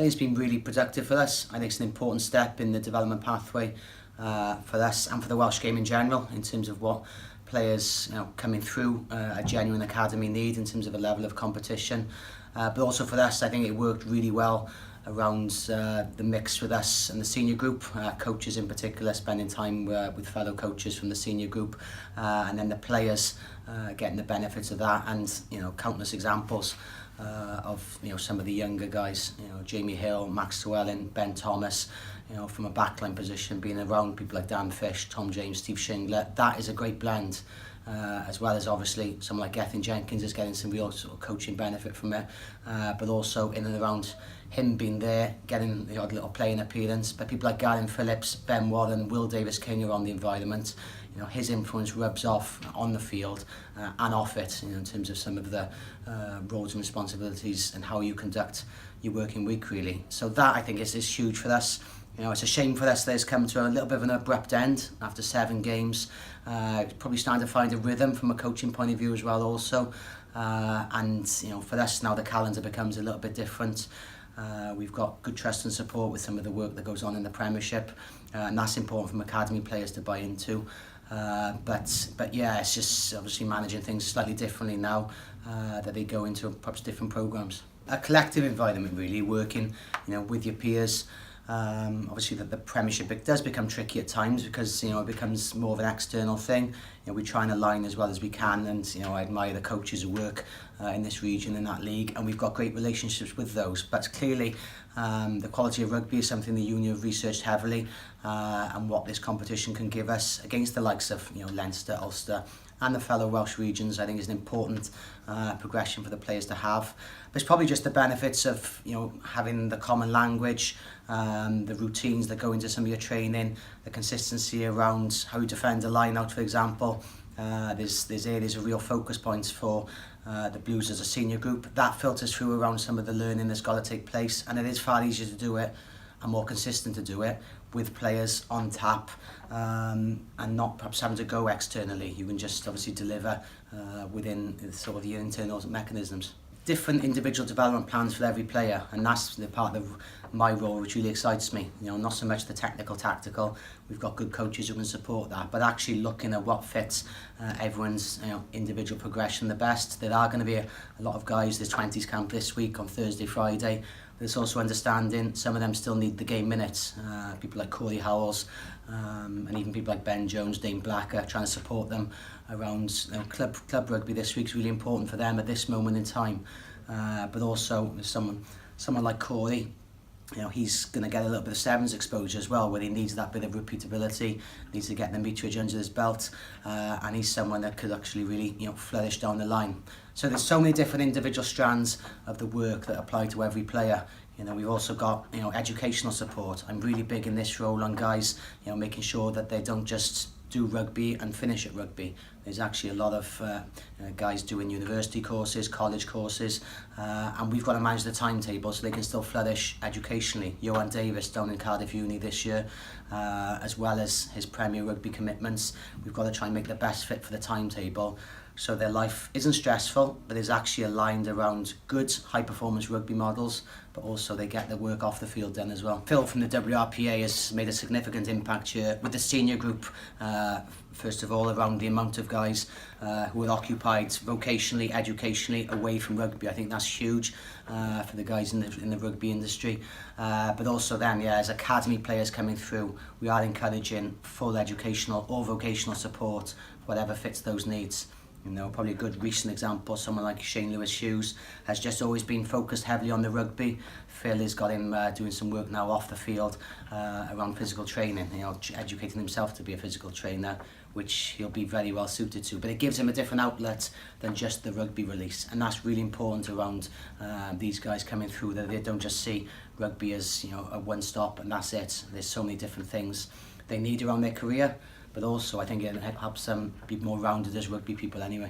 think it's been really productive for us. I think it's an important step in the development pathway for us and for the Welsh game in general, in terms of what players coming through a genuine academy need in terms of a level of competition. But also for us, I think it worked really well around the mix with us and the senior group, coaches in particular spending time with fellow coaches from the senior group, and then the players getting the benefits of that, and countless examples of some of the younger guys, Jamie Hill, Max Llewellyn, Ben Thomas, from a backline position, being around people like Dan Fish, Tom James, Steve Shingler. That is a great blend, as well as obviously someone like Gethin Jenkins is getting some real sort of coaching benefit from it, but also in and around him being there, getting the odd little playing appearance. But people like Gavin Phillips, Ben Warren, Will Davis-King are on the environment. His influence rubs off on the field and off it, in terms of some of the roles and responsibilities and how you conduct your working week, really. So that, I think, is huge for us. It's a shame for us that it's come to a little bit of an abrupt end after 7 games. Probably starting to find a rhythm from a coaching point of view as well also. And for us now, the calendar becomes a little bit different. We've got good trust and support with some of the work that goes on in the Premiership, and that's important from academy players to buy into. But yeah, it's just obviously managing things slightly differently now that they go into perhaps different programmes. A collective environment, really, working with your peers. Obviously the Premiership, it does become tricky at times because it becomes more of an external thing. We try and align as well as we can, and I admire the coaches who work in this region, in that league, and we've got great relationships with those. But clearly the quality of rugby is something the union have researched heavily, and what this competition can give us against the likes of Leinster, Ulster and the fellow Welsh regions, I think is an important progression for the players to have. But it's probably just the benefits of having the common language, the routines that go into some of your training, the consistency around how you defend a line out, for example. There's areas of real focus points for the Blues as a senior group. That filters through around some of the learning that's got to take place, and it is far easier to do it and more consistent to do it with players on tap, and not perhaps having to go externally. You can just obviously deliver within sort of your internal mechanisms. Different individual development plans for every player, and that's the part of my role which really excites me. Not so much the technical, tactical. We've got good coaches who can support that, but actually looking at what fits everyone's individual progression the best. There are going to be a lot of guys. There's 20s camp this week on Thursday, Friday. There's also understanding some of them still need the game minutes. People like Corey Howells, and even people like Ben Jones, Dane Blacker, trying to support them around club rugby this week is really important for them at this moment in time. But also someone like Corey, he's going to get a little bit of sevens exposure as well, where he needs that bit of repeatability, needs to get the meterage under his belt, and he's someone that could actually really flourish down the line. So there's so many different individual strands of the work that apply to every player. We've also got educational support. I'm really big in this role on guys, making sure that they don't just do rugby and finish at rugby. There's actually a lot of guys doing university courses, college courses, and we've got to manage the timetable so they can still flourish educationally. Johan Davis down in Cardiff Uni this year, as well as his Premier Rugby commitments. We've got to try and make the best fit for the timetable, so their life isn't stressful, but is actually aligned around good high-performance rugby models, but also they get their work off the field done as well. Phil from the WRPA has made a significant impact here with the senior group, first of all, around the amount of guys who are occupied vocationally, educationally, away from rugby. I think that's huge for the guys in the rugby industry. But also then, as academy players coming through, we are encouraging full educational or vocational support, whatever fits those needs. Probably a good recent example, someone like Shane Lewis-Hughes has just always been focused heavily on the rugby. Phil has got him doing some work now off the field around physical training, educating himself to be a physical trainer, which he'll be very well suited to. But it gives him a different outlet than just the rugby release, and that's really important around these guys coming through, that they don't just see rugby as a one-stop and that's it. There's so many different things they need around their career, but also I think it helps them be more rounded as rugby people anyway.